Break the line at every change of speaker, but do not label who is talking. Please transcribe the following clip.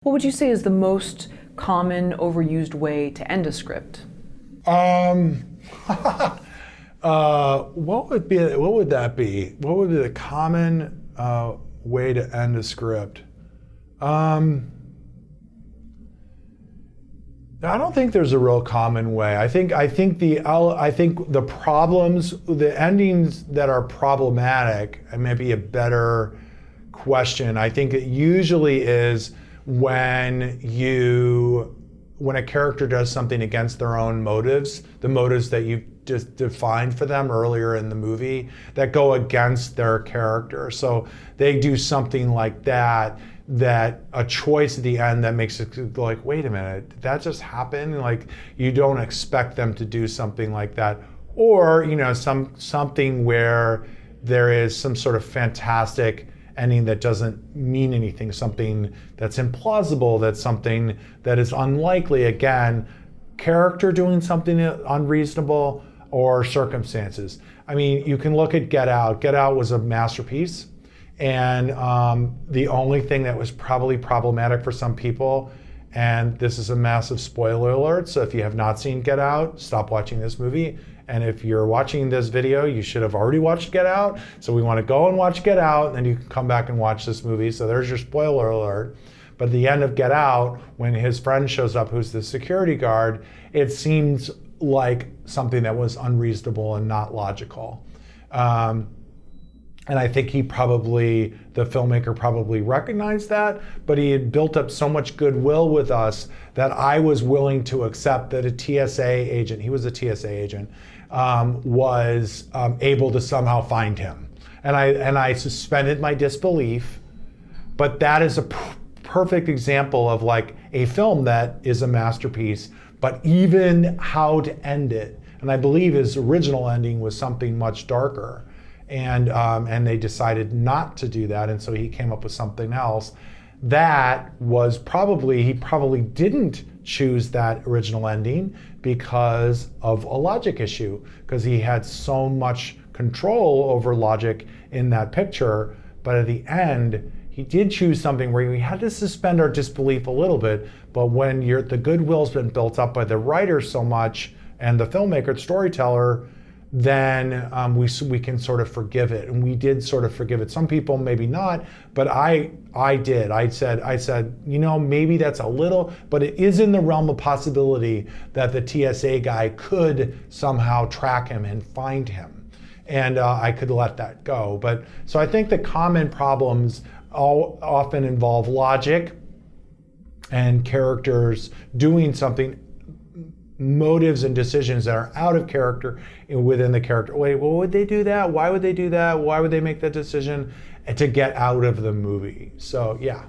What would you say is the most common overused way to end a script?
What would that be? What would be the common way to end a script? I don't think there's a real common way. I think the problems, the endings that are problematic, and maybe a better question. I think it usually is when a character does something against their own motives, the motives that you've just defined for them earlier in the movie, that go against their character. So they do something like that a choice at the end that makes it go like, wait a minute, did that just happen? Like, you don't expect them to do something like that. Or, something where there is some sort of fantastic ending that doesn't mean anything, something that's implausible, that's something that is unlikely. Again, character doing something unreasonable or circumstances. I mean, you can look at Get Out. Get Out was a masterpiece. And the only thing that was probably problematic for some people, and this is a massive spoiler alert, so if you have not seen Get Out, stop watching this movie. And if you're watching this video, you should have already watched Get Out. So we want to go and watch Get Out, and then you can come back and watch this movie. So there's your spoiler alert. But at the end of Get Out, when his friend shows up, who's the security guard, it seems like something that was unreasonable and not logical. And I think the filmmaker probably recognized that, but he had built up so much goodwill with us that I was willing to accept that a TSA agent, he was a TSA agent, was able to somehow find him. And I suspended my disbelief, but that is a perfect example of like a film that is a masterpiece, but even how to end it. And I believe his original ending was something much darker. And they decided not to do that, and so he came up with something else. That was he probably didn't choose that original ending because of a logic issue, because he had so much control over logic in that picture. But at the end, he did choose something where we had to suspend our disbelief a little bit. But when the goodwill's been built up by the writer so much and the filmmaker,
storyteller,
then we can sort of forgive it, and we did sort of forgive it. Some people maybe not, but I did. I said, maybe that's a little, but it is in the realm of possibility that the TSA guy could somehow track him and find him, and I could let that go. But so I think the common problems often involve logic and characters doing something, motives and decisions that are out of character within the character. Wait, well, would they do that? Why would they do that? Why would they make that decision? And to get out of the movie. So yeah.